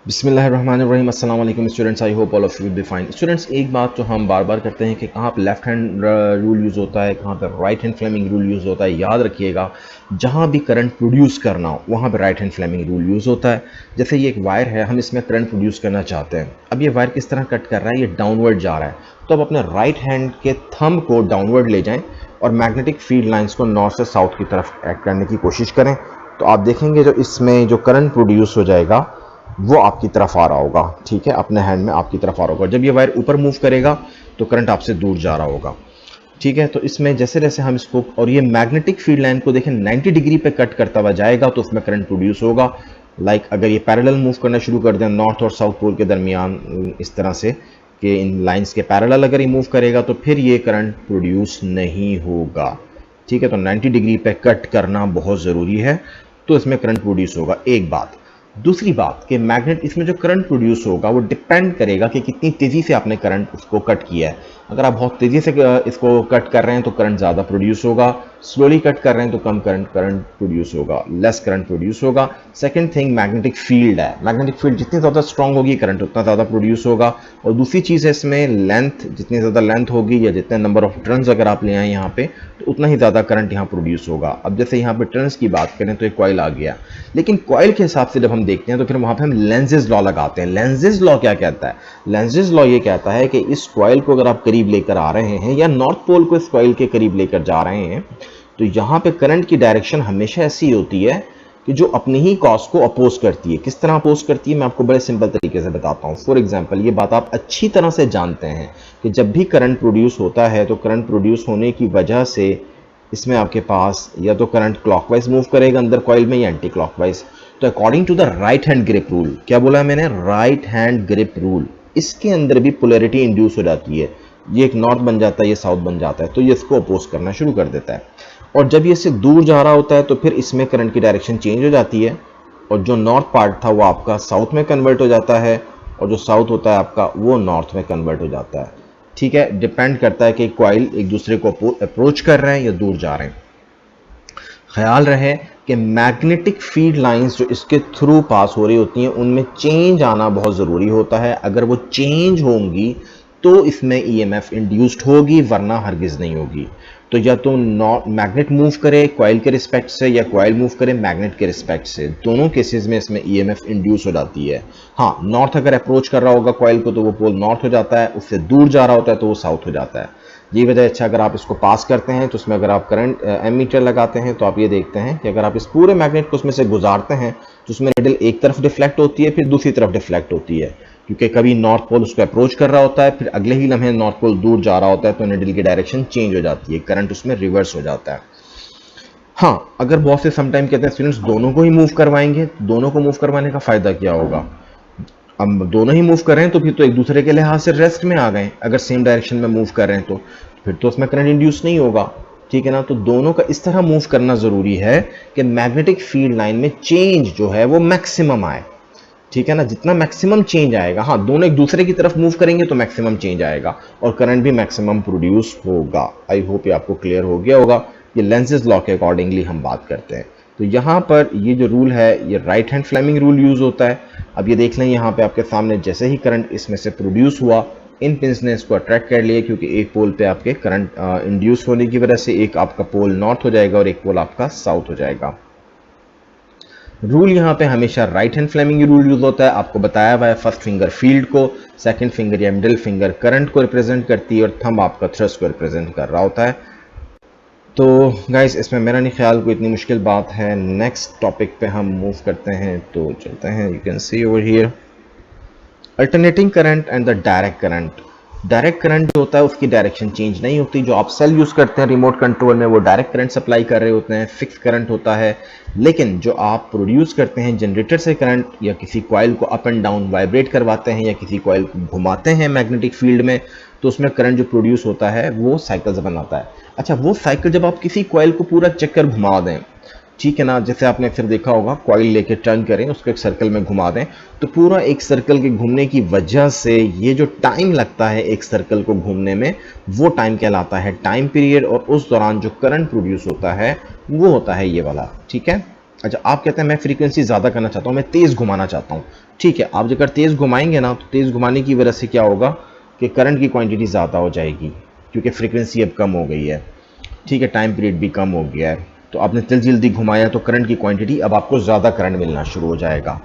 बिस्मिल्लाहिर्रहमानिर्रहीम। अस्सलाम वालेकुम students, I hope all of you will be fine. Students, एक बात जो हम बार बार करते हैं कि कहाँ पे लेफ्ट हैंड रूल यूज़ होता है, कहाँ पे right hand Fleming rule use होता है। याद रखिएगा, जहाँ भी करंट प्रोड्यूस करना हो वहाँ पे right hand Fleming rule use होता है। जैसे ये एक वायर है, हम इसमें करंट प्रोड्यूस करना चाहते हैं। अब ये वायर किस तरह कट कर रहा है, ये डाउनवर्ड जा रहा है, तो अब अपने राइट हैंड के थंब को डाउनवर्ड ले जाएं और मैग्नेटिक फील्ड लाइंस को नॉर्थ से साउथ की तरफ ऐड करने की कोशिश करें। तो आप देखेंगे जो इसमें जो करंट प्रोड्यूस हो जाएगा वो आपकी तरफ आ रहा होगा। ठीक है, अपने हैंड में आपकी तरफ आ रहा होगा। जब ये वायर ऊपर मूव करेगा तो करंट आपसे दूर जा रहा होगा। ठीक है, तो इसमें जैसे जैसे हम इसको, और ये मैग्नेटिक फील्ड लाइन को देखें 90 डिग्री पे कट करता हुआ जाएगा तो उसमें करंट प्रोड्यूस होगा। अगर ये पैरेलल मूव करना शुरू कर दें नॉर्थ और साउथ पोल के दरमियान, इस तरह से कि इन लाइंस के पैरेलल अगर ये मूव करेगा तो फिर ये करंट प्रोड्यूस नहीं होगा। ठीक है, तो 90 डिग्री पे कट करना बहुत ज़रूरी है, तो इसमें करंट प्रोड्यूस होगा। एक बात। दूसरी बात कि मैग्नेट, इसमें जो करंट प्रोड्यूस होगा वो डिपेंड करेगा कि कितनी तेज़ी से आपने करंट उसको कट किया है। अगर आप बहुत तेज़ी से इसको कट कर रहे हैं तो करंट ज़्यादा प्रोड्यूस होगा, स्लोली कट कर रहे हैं तो कम करंट प्रोड्यूस होगा, लेस करंट प्रोड्यूस होगा। सेकंड थिंग, मैग्नेटिक फील्ड है। मैग्नेटिक फील्ड जितनी ज़्यादा स्ट्रांग होगी करंट उतना ज़्यादा प्रोड्यूस होगा। और दूसरी चीज़ है इसमें लेंथ, जितनी ज़्यादा लेंथ होगी या जितने नंबर ऑफ टर्न्स अगर आप ले आए यहाँ पे तो उतना ही ज़्यादा करंट यहाँ प्रोड्यूस होगा। अब जैसे यहाँ पे टर्न्स की बात करें तो एक कॉइल आ गया, लेकिन कॉइल के हिसाब से जब हम देखते हैं तो फिर वहाँ पे हम लेंजेस लॉ लगाते हैं। लेंजेस लॉ क्या कहता है? लेंजेस लॉ ये कहता है कि इस कॉइल को अगर आप करीब लेकर आ रहे हैं या नॉर्थ पोल को इस कॉइल के करीब लेकर जा रहे हैं तो यहाँ पे करंट की डायरेक्शन हमेशा ऐसी होती है कि जो अपनी ही कॉज को अपोज करती है। किस तरह अपोज करती है मैं आपको बड़े सिंपल तरीके से बताता हूँ। फॉर एग्जांपल, ये बात आप अच्छी तरह से जानते हैं कि जब भी करंट प्रोड्यूस होता है तो करंट प्रोड्यूस होने की वजह से इसमें आपके पास या तो करंट क्लॉकवाइज मूव करेगा अंदर कॉइल में या एंटी क्लॉकवाइज। तो according to the right hand grip rule, क्या बोला मैंने? राइट हैंड ग्रिप रूल, इसके अंदर भी पोलैरिटी इंड्यूस हो जाती है। ये एक नॉर्थ बन जाता है, ये साउथ बन जाता है, तो ये इसको अपोज करना शुरू कर देता है। और जब ये इससे दूर जा रहा होता है तो फिर इसमें करंट की डायरेक्शन चेंज हो जाती है और जो नॉर्थ पार्ट था वो आपका साउथ में कन्वर्ट हो जाता है और जो साउथ होता है आपका वो नॉर्थ में कन्वर्ट हो जाता है। ठीक है, डिपेंड करता है कि कॉइल एक दूसरे को अप्रोच कर रहे हैं या दूर जा रहे हैं। ख्याल रहे कि मैग्नेटिक फील्ड लाइंस जो इसके थ्रू पास हो रही होती हैं उनमें चेंज आना बहुत ज़रूरी होता है। अगर वो चेंज होंगी तो इसमें ईएमएफ इंड्यूस्ड होगी, वरना हरगिज़ नहीं होगी। तो या तो मैग्नेट मूव करे कॉइल के रिस्पेक्ट से या कॉइल मूव करे मैग्नेट के रिस्पेक्ट से, दोनों केसेस में इसमें ईएमएफ इंड्यूस हो जाती है। हाँ, नॉर्थ अगर अप्रोच कर रहा होगा कॉइल को तो वो पोल नॉर्थ हो जाता है, उससे दूर जा रहा होता है तो वो साउथ हो जाता है। ये वजह। अच्छा, अगर आप इसको पास करते हैं तो उसमें अगर आप करंट एमीटर लगाते हैं तो आप ये देखते हैं कि अगर आप इस पूरे मैग्नेट को उसमें से गुजारते हैं तो उसमें निडल एक तरफ डिफ्लेक्ट होती है, फिर दूसरी तरफ डिफ्लेक्ट होती है, क्योंकि कभी नॉर्थ पोल उसको अप्रोच कर रहा होता है, फिर अगले ही लम्हे नॉर्थ पोल दूर जा रहा होता है तो निडल की डायरेक्शन चेंज हो जाती है, करंट उसमें रिवर्स हो जाता है। हाँ, अगर बहुत से समटाइम कहते हैं स्टूडेंट्स दोनों को ही मूव करवाएंगे, दोनों को मूव करवाने का फायदा क्या होगा? अब दोनों ही मूव कर रहे हैं तो फिर तो एक दूसरे के लिहाज से रेस्ट में आ गए। अगर सेम डायरेक्शन में मूव कर रहे हैं तो फिर तो उसमें करंट इंड्यूस नहीं होगा। ठीक है ना, तो दोनों का इस तरह मूव करना जरूरी है कि मैग्नेटिक फील्ड लाइन में चेंज जो है वो मैक्सिमम आए। ठीक है ना, जितना मैक्सिमम चेंज आएगा, हाँ दोनों एक दूसरे की तरफ मूव करेंगे तो मैक्सिमम चेंज आएगा और करंट भी मैक्सिमम प्रोड्यूस होगा। आई होप ये आपको क्लियर हो गया होगा। ये लेंसेज लॉ के अकॉर्डिंगली हम बात करते हैं। तो यहाँ पर ये जो रूल है ये right hand Fleming rule use होता है। अब ये देख लें यहाँ पे आपके सामने, जैसे ही करंट इसमें से प्रोड्यूस हुआ, इन पिंस ने इसको अट्रैक्ट कर लिया क्योंकि एक पोल पे आपके करंट इंड्यूस होने की वजह से एक आपका पोल नॉर्थ हो जाएगा और एक पोल आपका साउथ हो जाएगा। रूल यहाँ पे हमेशा right hand Fleming rule use होता है। आपको बताया हुआ है, फर्स्ट फिंगर फील्ड को, सेकंड फिंगर या मिडिल फिंगर करंट को रिप्रेजेंट करती है और थंब आपका थ्रस्ट को रिप्रेजेंट कर रहा होता है। तो गाइस, इसमें मेरा नहीं ख्याल कोई इतनी मुश्किल बात है। नेक्स्ट टॉपिक पे हम मूव करते हैं, तो चलते हैं। You can see over here alternating current and the direct current. Direct current जो होता है उसकी डायरेक्शन चेंज नहीं होती। जो आप सेल यूज करते हैं रिमोट कंट्रोल में वो डायरेक्ट करंट सप्लाई कर रहे होते हैं, फिक्स करंट होता है। लेकिन जो आप प्रोड्यूस करते हैं जनरेटर से करंट, या किसी कॉइल को अप एंड डाउन वाइब्रेट करवाते हैं या किसी कॉइल को घुमाते हैं मैग्नेटिक फील्ड में, तो उसमें करंट जो प्रोड्यूस होता है वो साइकिल्स बनाता है। अच्छा, वो साइकिल जब आप किसी कॉइल को पूरा चक्कर घुमा दें, ठीक है ना, जैसे आपने फिर देखा होगा कॉइल लेके टर्न करें, उसको एक सर्कल में घुमा दें, तो पूरा एक सर्कल के घूमने की वजह से ये जो टाइम लगता है एक सर्कल को घूमने में, वो टाइम कहलाता है टाइम पीरियड। और उस दौरान जो करंट प्रोड्यूस होता है वो होता है ये वाला। ठीक है, अच्छा, आप कहते हैं मैं फ्रीक्वेंसी ज़्यादा करना चाहता हूँ, मैं तेज़ घुमाना चाहता हूँ। ठीक है, आप अगर तेज़ घुमाएंगे ना, तो तेज़ घुमाने की वजह से क्या होगा कि करंट की क्वांटिटी ज़्यादा हो जाएगी, क्योंकि फ्रीक्वेंसी अब कम हो गई है। ठीक है, टाइम पीरियड भी कम हो गया है, तो आपने जल्दी जल्दी घुमाया तो करंट की क्वांटिटी, अब आपको ज़्यादा करंट मिलना शुरू हो जाएगा।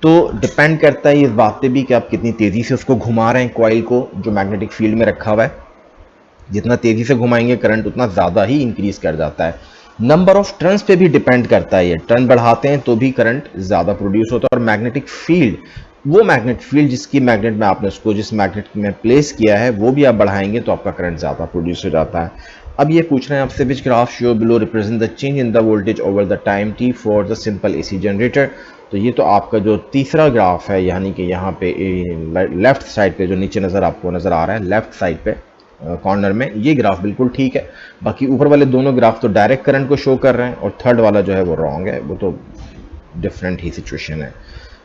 तो डिपेंड करता है इस बात पे भी कि आप कितनी तेज़ी से उसको घुमा रहे हैं, कॉइल को जो मैग्नेटिक फील्ड में रखा हुआ है। जितना तेज़ी से घुमाएंगे करंट उतना ज़्यादा ही इंक्रीज कर जाता है। नंबर ऑफ टर्न्स पे भी डिपेंड करता है, ये टर्न बढ़ाते हैं तो भी करंट ज़्यादा प्रोड्यूस होता है। और मैग्नेटिक फील्ड, वो मैग्नेट फील्ड जिसकी मैग्नेट में आपने उसको जिस मैग्नेट में प्लेस किया है वो भी आप बढ़ाएंगे तो आपका करंट ज़्यादा प्रोड्यूस हो जाता है। अब ये पूछ रहे हैं आपसे, which graph show below represent the change in the voltage over the time T for the simple AC generator. तो ये तो आपका जो तीसरा ग्राफ है, यानी कि यहाँ पे लेफ्ट साइड पे जो नीचे नज़र आपको नज़र आ रहा है, लेफ्ट साइड पे कॉर्नर में, ये ग्राफ बिल्कुल ठीक है। बाकी ऊपर वाले दोनों ग्राफ तो डायरेक्ट करंट को शो कर रहे हैं, और थर्ड वाला जो है वो रॉन्ग है, वो तो डिफरेंट ही सिचुएशन है।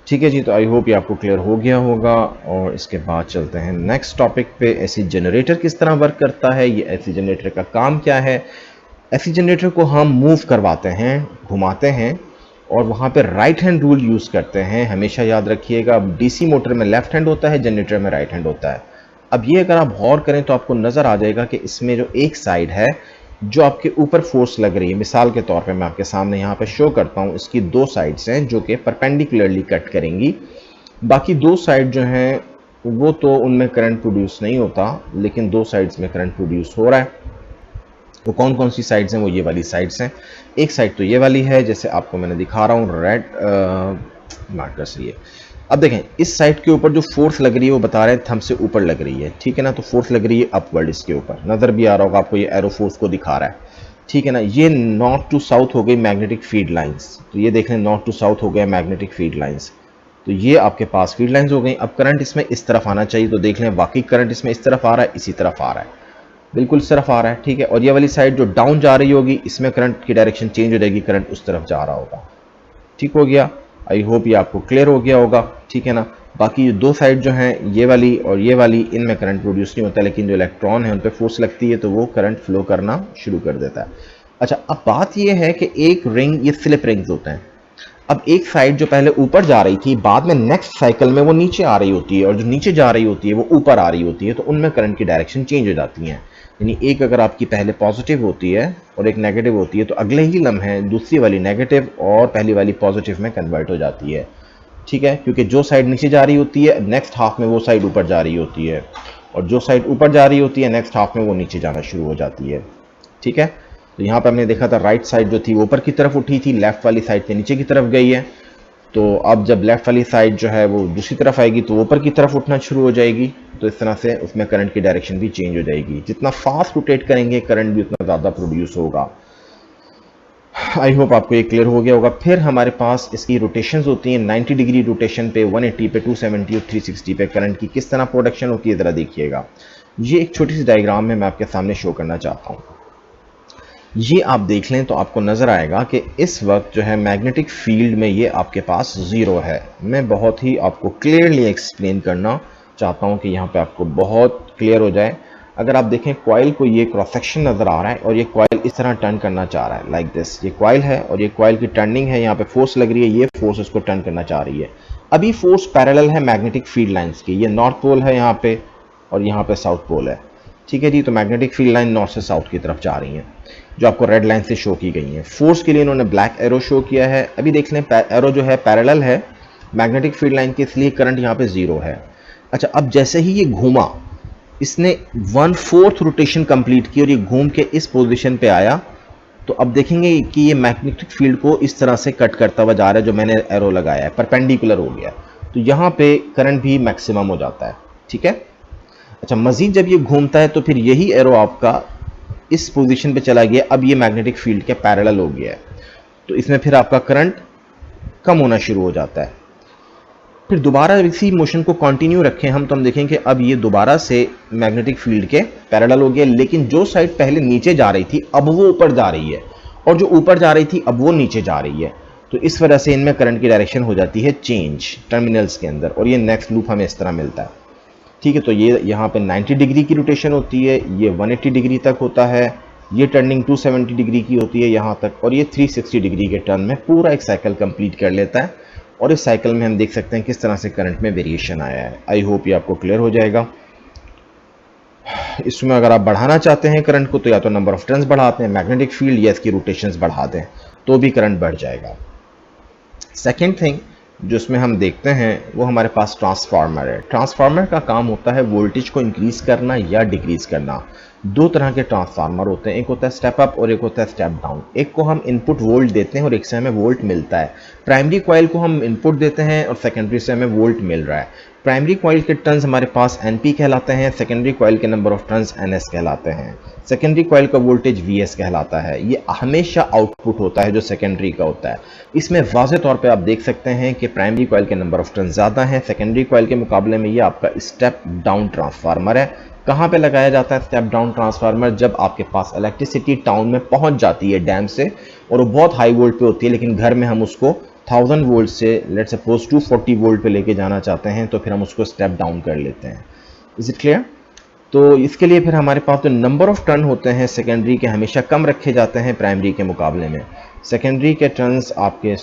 ठीक है जी, तो आई होप ये आपको क्लियर हो गया होगा। और इसके बाद चलते हैं नेक्स्ट टॉपिक पे, एसी जनरेटर किस तरह वर्क करता है, ये एसी जनरेटर का काम क्या है। एसी जनरेटर को हम मूव करवाते हैं, घुमाते हैं, और वहाँ पे राइट हैंड रूल यूज़ करते हैं। हमेशा याद रखिएगा, डीसी मोटर में लेफ्ट हैंड होता है, जनरेटर में राइट हैंड होता है। अब ये अगर आप गौर करें तो आपको नज़र आ जाएगा कि इसमें जो एक साइड है जो आपके ऊपर फोर्स लग रही है, मिसाल के तौर पे मैं आपके सामने यहाँ पे शो करता हूँ, इसकी दो साइड्स हैं जो कि परपेंडिकुलरली कट करेंगी। बाकी दो साइड जो हैं वो तो उनमें करंट प्रोड्यूस नहीं होता, लेकिन दो साइड्स में करंट प्रोड्यूस हो रहा है। तो कौन कौन सी साइड्स हैं, वो ये वाली साइड्स हैं। एक साइड तो ये वाली है, जैसे आपको मैंने दिखा रहा हूँ, रेड मार्कर से ये। अब देखें, इस साइड के ऊपर जो फोर्स लग रही है वो बता रहे हैं थंब से ऊपर लग रही है, ठीक है ना। तो फोर्स लग रही है अपवर्ड, इसके ऊपर नज़र भी आ रहा होगा आपको, ये एरो फोर्स को दिखा रहा है, ठीक है ना। ये नॉर्थ टू साउथ हो गई मैग्नेटिक फील्ड लाइंस, तो ये देख लें नॉर्थ टू साउथ हो गया मैग्नेटिक फील्ड लाइंस। तो ये आपके पास फील्ड लाइंस हो गई। अब करंट इसमें इस तरफ आना चाहिए, तो देख लें वाकई करंट इसमें इस तरफ आ रहा है, इसी तरफ आ रहा है, बिल्कुल इस तरफ आ रहा है, ठीक है। और ये वाली साइड जो डाउन जा रही होगी, इसमें करंट की डायरेक्शन चेंज हो जाएगी, करंट उस तरफ जा रहा होगा। ठीक हो गया, आई होप ये आपको क्लियर हो गया होगा, ठीक है ना। बाकी दो साइड जो हैं, ये वाली और ये वाली, इनमें करंट प्रोड्यूस नहीं होता, लेकिन जो इलेक्ट्रॉन है उन पर फोर्स लगती है तो वो करंट फ्लो करना शुरू कर देता है। अच्छा, अब बात ये है कि एक रिंग, ये स्लिप रिंग्स होते हैं। अब एक साइड जो पहले ऊपर जा रही थी, बाद में नेक्स्ट साइकिल में वो नीचे आ रही होती है, और जो नीचे जा रही होती है वो ऊपर आ रही होती है, तो उनमें करंट की डायरेक्शन चेंज हो जाती है। यानी एक अगर आपकी पहले पॉजिटिव होती है और एक नेगेटिव होती है, तो अगले ही लम्हे दूसरी वाली नेगेटिव और पहली वाली पॉजिटिव में कन्वर्ट हो जाती है, ठीक है। क्योंकि जो साइड नीचे जा रही होती है, नेक्स्ट हाफ में वो साइड ऊपर जा रही होती है, और जो साइड ऊपर जा रही होती है, नेक्स्ट हाफ में वो नीचे जाना शुरू हो जाती है, ठीक है। तो यहाँ पर हमने देखा था राइट साइड जो थी वो ऊपर की तरफ उठी थी, लेफ्ट वाली साइड पे नीचे की तरफ गई है। तो अब जब लेफ्ट वाली साइड जो है वो दूसरी तरफ आएगी तो ऊपर की तरफ उठना शुरू हो जाएगी, तो इस तरह से उसमें करंट की डायरेक्शन भी चेंज हो जाएगी। जितना फास्ट रोटेट करेंगे करंट भी उतना ज़्यादा प्रोड्यूस होगा। आई होप आपको ये क्लियर हो गया होगा। फिर हमारे पास इसकी रोटेशंस होती हैं, 90 डिग्री रोटेशन पे, 180 पे, 270 और 360 पे करंट की किस तरह प्रोडक्शन होती है ज़रा देखिएगा। ये एक छोटी सी डायग्राम में मैं आपके सामने शो करना चाहता हूँ। ये आप देख लें तो आपको नज़र आएगा कि इस वक्त जो है मैग्नेटिक फील्ड में ये आपके पास ज़ीरो है। मैं बहुत ही आपको क्लियरली एक्सप्लेन करना चाहता हूँ कि यहाँ पे आपको बहुत क्लियर हो जाए। अगर आप देखें कॉइल को, ये क्रॉस सेक्शन नज़र आ रहा है, और ये कॉइल इस तरह टर्न करना चाह रहा है, लाइक दिस। ये कॉइल है और ये कॉइल की टर्निंग है, यहाँ पे फोर्स लग रही है, ये फोर्स इसको टर्न करना चाह रही है। अभी फोर्स पैरेलल है मैग्नेटिक फील्ड लाइन्स की, ये नॉर्थ पोल है यहाँ पे और यहाँ पे साउथ पोल है, ठीक है जी। तो मैग्नेटिक फील्ड लाइन नॉर्थ से साउथ की तरफ जा रही हैं, जो आपको रेड लाइन से शो की गई है। फोर्स के लिए इन्होंने ब्लैक एरो शो किया है। अभी देख लें एरो जो है पैरेलल है मैग्नेटिक फील्ड लाइन के, इसलिए करंट यहाँ पे ज़ीरो है। अच्छा, अब जैसे ही ये घूमा, इसने 1/4 रोटेशन कंप्लीट की और ये घूम के इस पोजीशन पे आया, तो अब देखेंगे कि ये मैग्नेटिक फील्ड को इस तरह से कट करता हुआ जा रहा है, जो मैंने एरो लगाया है परपेंडिकुलर हो गया, तो यहाँ पे करंट भी मैक्सिमम हो जाता है, ठीक है। अच्छा, मजीद जब ये घूमता है तो फिर यही एरो आपका इस पोजीशन पे चला गया, अब ये मैग्नेटिक फील्ड के पैरेलल हो गया है, तो इसमें फिर आपका करंट कम होना शुरू हो जाता है। फिर दोबारा इसी मोशन को कंटिन्यू रखें हम, तो हम देखें कि अब ये दोबारा से मैग्नेटिक फील्ड के पैरेलल हो गया, लेकिन जो साइड पहले नीचे जा रही थी अब वो ऊपर जा रही है, और जो ऊपर जा रही थी अब वो नीचे जा रही है। तो इस वजह से इनमें करंट की डायरेक्शन हो जाती है चेंज टर्मिनल्स के अंदर, और ये नेक्स्ट लूप हमें इस तरह मिलता है, ठीक है। तो ये यहाँ पे 90 डिग्री की रोटेशन होती है, ये 180 डिग्री तक होता है, ये टर्निंग 270 डिग्री की होती है यहाँ तक, और ये 360 डिग्री के टर्न में पूरा एक साइकिल कंप्लीट कर लेता है। और इस साइकिल में हम देख सकते हैं किस तरह से करंट में वेरिएशन आया है। आई होप ये आपको क्लियर हो जाएगा। इसमें अगर आप बढ़ाना चाहते हैं करंट को, तो या तो नंबर ऑफ टर्न्स बढ़ाते हैं मैग्नेटिक फील्ड, या इसकी रोटेशंस बढ़ा दें, तो भी करंट बढ़ जाएगा। सेकेंड थिंग जो इसमें हम देखते हैं वो हमारे पास ट्रांसफार्मर है। ट्रांसफार्मर का काम होता है वोल्टेज को इंक्रीज करना या डिक्रीज करना। दो तरह के ट्रांसफार्मर होते हैं, एक होता है स्टेप अप और एक होता है स्टेप डाउन। एक को हम इनपुट वोल्ट देते हैं और एक से हमें वोल्ट मिलता है। प्राइमरी कॉइल को हम इनपुट देते हैं और सेकेंडरी से हमें वोल्ट मिल रहा है। प्राइमरी कॉइल के टर्न्स हमारे पास एनपी कहलाते हैं, सेकेंडरी कॉइल के नंबर ऑफ टर्न्स एनएस कहलाते हैं। सेकेंडरी कॉइल का वोल्टेज वीएस कहलाता है। ये हमेशा आउटपुट होता है जो सेकेंडरी का होता है। इसमें वाज़ेह तौर पे आप देख सकते हैं कि प्राइमरी कॉइल के नंबर ऑफ टर्न्स ज़्यादा हैं सेकेंडरी कॉइल के मुकाबले में। ये आपका स्टेप डाउन ट्रांसफार्मर है। कहाँ पे लगाया जाता है स्टेप डाउन ट्रांसफार्मर? जब आपके पास इलेक्ट्रिसिटी टाउन में पहुंच जाती है डैम से, और वो बहुत हाई वोल्ट पे होती है, लेकिन घर में हम उसको 1000 वोल्ट से लेट्स सपोज 240 वोल्ट पे लेके जाना चाहते हैं, तो फिर हम उसको स्टेप डाउन कर लेते हैं। Is it clear? तो इसके लिए फिर हमारे पास जो नंबर ऑफ टर्न होते हैं सेकेंडरी के हमेशा कम रखे जाते हैं प्राइमरी के मुकाबले में। सेकेंडरी के टर्न्स आपके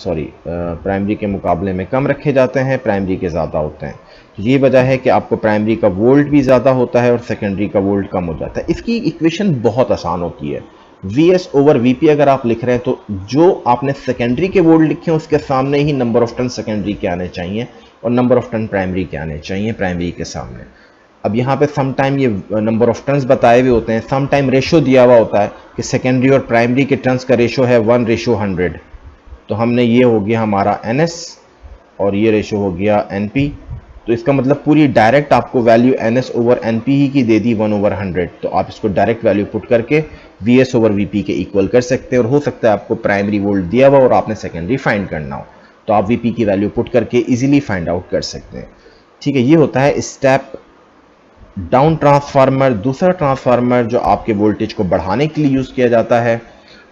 प्राइमरी के मुकाबले में कम रखे जाते हैं, प्राइमरी के ज़्यादा होते हैं। तो ये वजह है कि आपको प्राइमरी का वोल्ट भी ज़्यादा होता है और सेकेंडरी का वोल्ट कम हो जाता है। इसकी इक्वेशन बहुत आसान होती है। Vs ओवर Vp अगर आप लिख रहे हैं तो जो आपने सेकेंडरी के वोल्ट लिखे हैं उसके सामने ही नंबर ऑफ टर्न सेकेंडरी के आने चाहिए और नंबर ऑफ टर्न प्राइमरी के आने चाहिए प्राइमरी के सामने। अब यहाँ पे सम टाइम ये नंबर ऑफ टर्न्स बताए हुए होते हैं, सम टाइम रेशो दिया हुआ होता है कि सेकेंडरी और प्राइमरी के टर्न्स का रेशो है 1:100। तो हमने ये हो गया हमारा NS और ये रेशो हो गया NP। तो इसका मतलब पूरी डायरेक्ट आपको वैल्यू NS ओवर NP ही की दे दी 1/100। तो आप इसको डायरेक्ट वैल्यू पुट करके VS ओवर VP के इक्वल कर सकते हैं। और हो सकता है आपको प्राइमरी वोल्ट दिया हुआ और आपने सेकेंडरी फाइंड करना हो, तो आप VP की वैल्यू पुट करके इजीली फाइंड आउट कर सकते हैं। ठीक है, ये होता है स्टेप डाउन ट्रांसफार्मर। दूसरा ट्रांसफार्मर जो आपके वोल्टेज को बढ़ाने के लिए यूज़ किया जाता है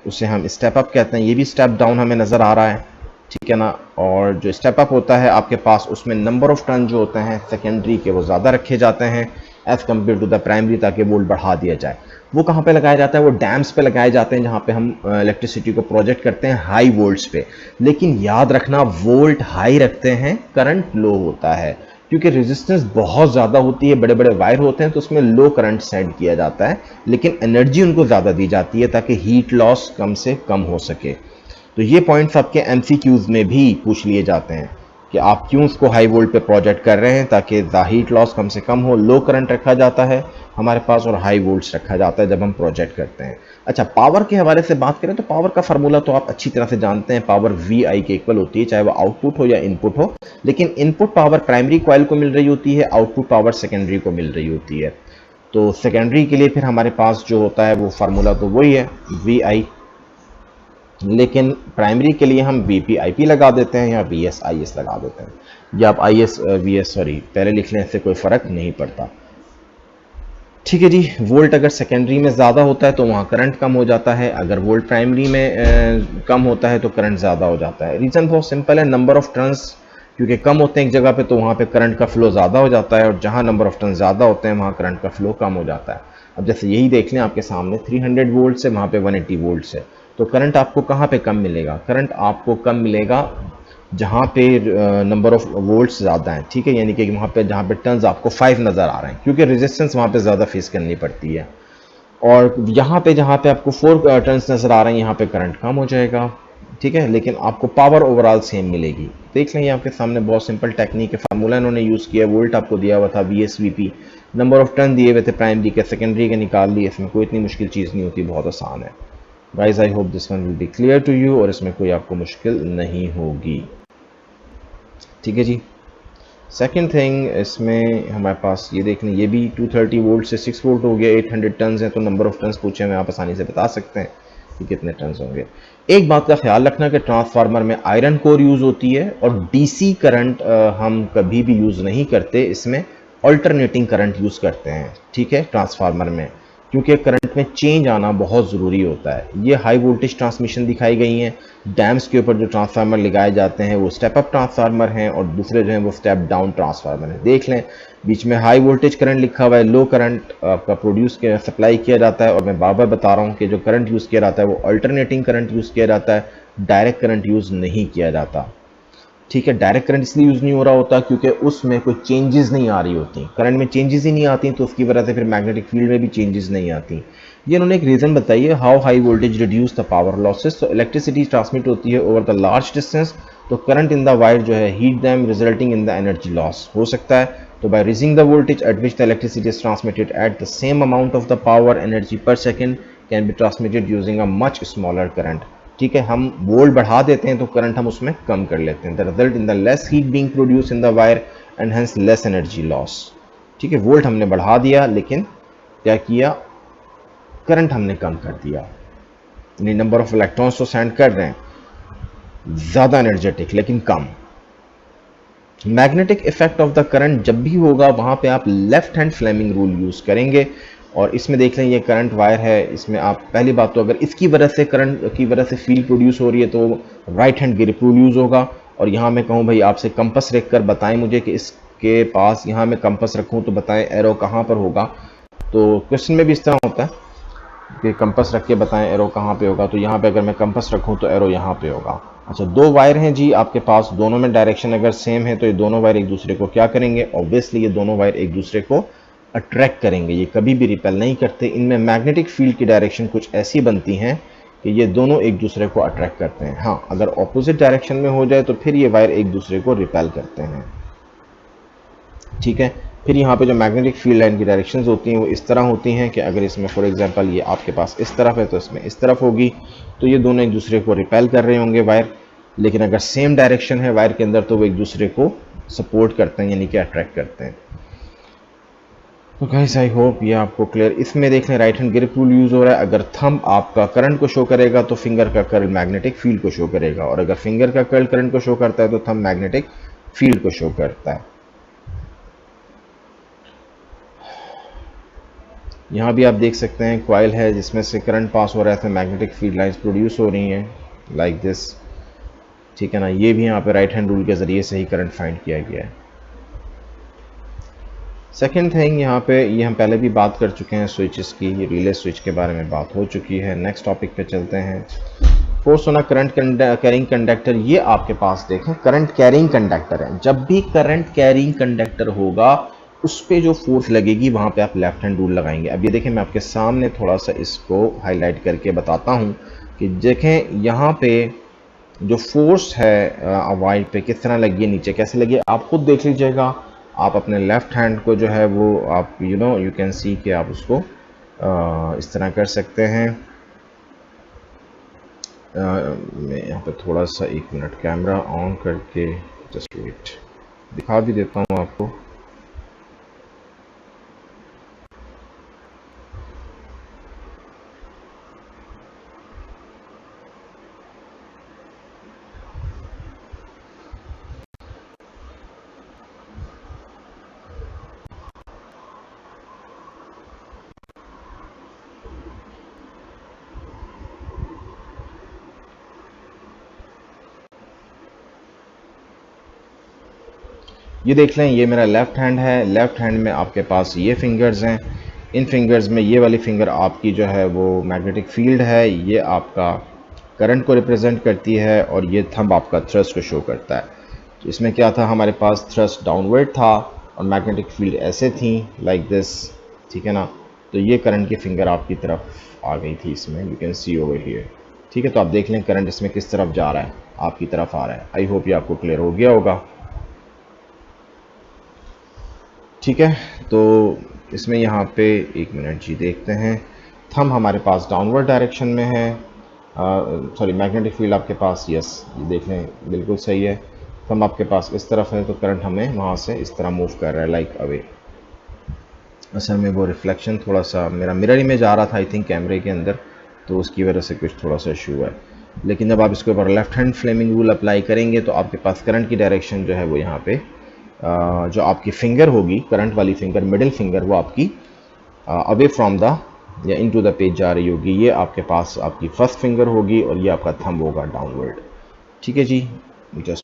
उसे हम स्टेप अप कहते हैं। ये भी स्टेप डाउन हमें नज़र आ रहा है, ठीक है ना। और जो स्टेप अप होता है आपके पास उसमें नंबर ऑफ टर्न जो होते हैं सेकेंडरी के वो ज़्यादा रखे जाते हैं as compare to the primary, ताकि वोल्ट बढ़ा दिया जाए। वो कहाँ पे लगाया जाता है? वो डैम्स पे लगाए जाते हैं जहाँ पे हम इलेक्ट्रिसिटी को प्रोजेक्ट करते हैं हाई वोल्ट्स पे। लेकिन याद रखना वोल्ट हाई रखते हैं करंट लो होता है, क्योंकि रेजिस्टेंस बहुत ज़्यादा होती है, बड़े बड़े वायर होते हैं, तो उसमें लो करंट सेंड किया जाता है, लेकिन एनर्जी उनको ज़्यादा दी जाती है ताकि हीट लॉस कम से कम हो सके। तो ये पॉइंट्स आपके MCQs में भी पूछ लिए जाते हैं कि आप क्यों उसको हाई वोल्ट पे प्रोजेक्ट कर रहे हैं, ताकि हीट लॉस कम से कम हो। लो करंट रखा जाता है हमारे पास और हाई वोल्ट्स रखा जाता है जब हम प्रोजेक्ट करते हैं। अच्छा, पावर के हवाले से बात करें तो पावर का फार्मूला तो आप अच्छी तरह से जानते हैं, पावर VI के इक्वल होती है, चाहे वो आउटपुट हो या इनपुट हो। लेकिन इनपुट पावर प्राइमरी कॉइल को मिल रही होती है, आउटपुट पावर सेकेंडरी को मिल रही होती है। तो सेकेंडरी के लिए फिर हमारे पास जो होता है वो फार्मूला तो वही है VI, लेकिन प्राइमरी के लिए हम VP/IP लगा देते हैं या VS/IS लगा देते हैं, या आप VS पहले लिख लें, इससे कोई फ़र्क नहीं पड़ता। ठीक है जी, वोल्ट अगर सेकेंडरी में ज़्यादा होता है तो वहाँ करंट कम हो जाता है, अगर वोल्ट प्राइमरी में कम होता है तो करंट ज़्यादा हो जाता है। रीज़न बहुत सिंपल है, नंबर ऑफ टर्न्स क्योंकि कम होते हैं एक जगह पे तो वहाँ पे करंट का फ्लो ज़्यादा हो जाता है, और जहाँ नंबर ऑफ टर्न्स ज़्यादा होते हैं वहाँ करंट का फ्लो कम हो जाता है। अब जैसे यही देख लें आपके सामने 300 वोल्ट से वहाँ पे 180 वोल्ट से, तो करंट आपको कहाँ पे कम मिलेगा? करंट आपको कम मिलेगा जहाँ पे नंबर ऑफ वोल्ट्स ज़्यादा हैं, ठीक है, यानी कि वहाँ पे जहाँ पे टर्न्स आपको 5 नज़र आ रहे हैं, क्योंकि रेजिस्टेंस वहाँ पे ज़्यादा फेस करनी पड़ती है। और यहाँ पे जहाँ पे आपको 4 टर्न्स नज़र आ रहे हैं यहाँ पे करंट कम हो जाएगा, ठीक है, लेकिन आपको पावर ओवरऑल सेम मिलेगी। देख लें, आपके सामने बहुत सिंपल टेक्निक है, फार्मूला इन्होंने यूज़ किया, वोल्ट आपको दिया हुआ था VS VP, number of turn दिए हुए थे प्राइमरी के सेकेंडरी के निकाल लिए। इसमें कोई इतनी मुश्किल चीज़ नहीं होती, बहुत आसान है। Guys, I hope this one will be clear to you, और इसमें कोई आपको मुश्किल नहीं होगी। ठीक है जी। सेकेंड थिंग, इसमें हमारे पास ये देख लें, ये भी 230 वोल्ट से 6 वोल्ट हो गया, 800 टन्स है, तो नंबर ऑफ टन्स पूछे हमें आप आसानी से बता सकते हैं कि कितने टन्स होंगे। एक बात का ख्याल रखना कि ट्रांसफार्मर में आयरन कोर यूज़ होती है, और DC करंट हम कभी भी यूज़ नहीं करते, इसमें ऑल्टरनेटिंग करंट यूज़ करते हैं, ठीक है, ट्रांसफार्मर में। क्योंकि करंट में चेंज आना बहुत ज़रूरी होता है। ये हाई वोल्टेज ट्रांसमिशन दिखाई गई हैं। डैम्स के ऊपर जो ट्रांसफार्मर लगाए जाते हैं वो स्टेप अप ट्रांसफार्मर हैं और दूसरे जो हैं वो स्टेप डाउन ट्रांसफार्मर हैं। देख लें बीच में हाई वोल्टेज करंट लिखा हुआ है, लो करंट आपका प्रोड्यूस किया सप्लाई किया जाता है। और मैं बार बार बता रहा हूँ कि जो करंट यूज़ किया जाता है वो अल्टरनेटिंग करंट यूज़ किया जाता है, डायरेक्ट करंट यूज़ नहीं किया जाता। ठीक है, डायरेक्ट करंट इसलिए यूज़ नहीं हो रहा होता क्योंकि उसमें कोई चेंजेस नहीं आ रही होती, करंट में चेंजेस ही नहीं आती, तो उसकी वजह से फिर मैग्नेटिक फील्ड में भी चेंजेस नहीं आती। ये उन्होंने एक रीज़न बताई है, how high voltage reduce the power losses. तो इलेक्ट्रिसिटी ट्रांसमिट होती है ओवर द लार्ज डिस्टेंस, तो करंट इन द वायर जो है heat them resulting in the energy loss हो सकता है। तो by raising the voltage at which the electricity is transmitted at the same amount of the power energy per second can be transmitted using a much smaller current. ठीक है, हम volt बढ़ा देते हैं तो करंट हम उसमें कम कर लेते हैं। The result in the less heat being produce in the wire and hence less energy loss. ठीक है, वोल्ट हमने बढ़ा दिया लेकिन क्या किया, करंट हमने कम कर दिया। यानी नंबर ऑफ इलेक्ट्रॉन्स तो सेंड कर रहे हैं ज़्यादा एनर्जेटिक लेकिन कम। Magnetic effect of the current जब भी होगा वहां पे आप left hand Fleming rule use करेंगे। और इसमें देख लें ये करंट वायर है, इसमें आप पहली बात तो अगर इसकी वजह से करंट की वजह से फील्ड प्रोड्यूस हो रही है तो right hand grip rule use होगा। और यहाँ मैं कहूँ भाई आपसे कंपस रख कर बताएं मुझे कि इसके पास यहाँ मैं कंपस रखूँ तो बताएं एरो कहाँ पर होगा। तो क्वेश्चन में भी इस तरह होता है कि कंपस रख के बताएं एरो कहाँ पे होगा, तो यहाँ पे अगर मैं कंपस रखूँ तो एरो यहाँ पे होगा। अच्छा, दो वायर हैं जी आपके पास, दोनों में डायरेक्शन अगर सेम है तो ये दोनों वायर एक दूसरे को क्या करेंगे, ऑब्वियसली ये दोनों वायर एक दूसरे को अट्रैक्ट करेंगे, ये कभी भी रिपेल नहीं करते। इनमें मैग्नेटिक फील्ड की डायरेक्शन कुछ ऐसी बनती हैं कि ये दोनों एक दूसरे को अट्रैक्ट करते हैं। हाँ, अगर ऑपोजिट डायरेक्शन में हो जाए तो फिर ये वायर एक दूसरे को रिपेल करते हैं। ठीक है, फिर यहाँ पे जो मैग्नेटिक फील्ड लाइन की डायरेक्शंस होती हैं वो इस तरह होती हैं कि अगर इसमें फॉर एग्जांपल ये आपके पास इस तरफ है तो इसमें इस तरफ होगी, तो ये दोनों एक दूसरे को रिपेल कर रहे होंगे वायर। लेकिन अगर सेम डायरेक्शन है वायर के अंदर तो वो एक दूसरे को सपोर्ट करते हैं, यानी कि अट्रैक्ट करते हैं। तो गाइस आई होप ये आपको क्लियर। इसमें देख लें right hand grip rule use हो रहा है। अगर थंब आपका करंट को शो करेगा तो फिंगर का कर्ल मैग्नेटिक फील्ड को शो करेगा, और अगर फिंगर का कर्ल करंट को शो करता है तो थंब मैग्नेटिक फील्ड को शो करता है। यहाँ भी आप देख सकते हैं कॉइल है जिसमें से करंट पास हो रहा है, तो मैग्नेटिक फील्ड लाइंस प्रोड्यूस हो रही हैं लाइक दिस। ठीक है ना, ये भी यहाँ पे राइट हैंड रूल के ज़रिए से ही करंट फाइंड किया गया है। सेकेंड थिंग यहाँ पे ये हम पहले भी बात कर चुके हैं स्विचेस की, ये रिले स्विच के बारे में बात हो चुकी है। नेक्स्ट टॉपिक पे चलते हैं। Force on a current carrying conductor, ये आपके पास देखें करंट कैरिंग कंडक्टर है। जब भी करंट कैरिंग कंडक्टर होगा उस पर जो फोर्स लगेगी वहाँ पे आप लेफ्ट हैंड रूल लगाएंगे। अब ये देखें मैं आपके सामने थोड़ा सा इसको हाईलाइट करके बताता हूँ कि देखें यहाँ पे जो फोर्स है वायर पे किस तरह लगी है, नीचे कैसे लगी है, आप खुद देख लीजिएगा। आप अपने लेफ्ट हैंड को जो है वो आप यू कैन सी कि आप उसको इस तरह कर सकते हैं। मैं यहाँ पे थोड़ा सा 1 मिनट कैमरा ऑन करके जस्ट वेट दिखा भी देता हूँ आपको। ये देख लें ये मेरा लेफ्ट हैंड है, लेफ्ट हैंड में आपके पास ये फिंगर्स हैं। इन फिंगर्स में ये वाली फिंगर आपकी जो है वो मैग्नेटिक फील्ड है, ये आपका करंट को रिप्रेजेंट करती है, और ये थंब आपका थ्रस्ट को शो करता है। तो इसमें क्या था, हमारे पास थ्रस्ट डाउनवर्ड था और मैग्नेटिक फील्ड ऐसे थी लाइक दिस। ठीक है ना, तो ये करंट की फिंगर आपकी तरफ आ गई थी इसमें, you can see over here. ठीक है, तो आप देख लें करंट इसमें किस तरफ जा रहा है, आपकी तरफ आ रहा है। आई होप ये आपको क्लियर हो गया होगा। ठीक है, तो इसमें यहाँ पे 1 मिनट जी देखते हैं। थंब हमारे पास डाउनवर्ड डायरेक्शन में है, सॉरी मैग्नेटिक फील्ड आपके पास, यस ये देख लें बिल्कुल सही है। थंब आपके पास इस तरफ है तो करंट हमें वहाँ से इस तरह मूव कर रहा है लाइक अवे। असल में वो रिफ्लेक्शन थोड़ा सा मेरा मिरर इमेज आ रहा था आई थिंक कैमरे के अंदर, तो उसकी वजह से कुछ थोड़ा सा इशू है। लेकिन जब आप इसके ऊपर left hand Fleming rule apply करेंगे तो आपके पास करंट की डायरेक्शन जो है वो यहाँ पे जो आपकी फिंगर होगी करंट वाली फिंगर मिडिल फिंगर वो आपकी अवे फ्रॉम द या इनटू द पेज जा रही होगी, ये आपके पास आपकी फर्स्ट फिंगर होगी और ये आपका थंब होगा डाउनवर्ड। ठीक है जी, जस्ट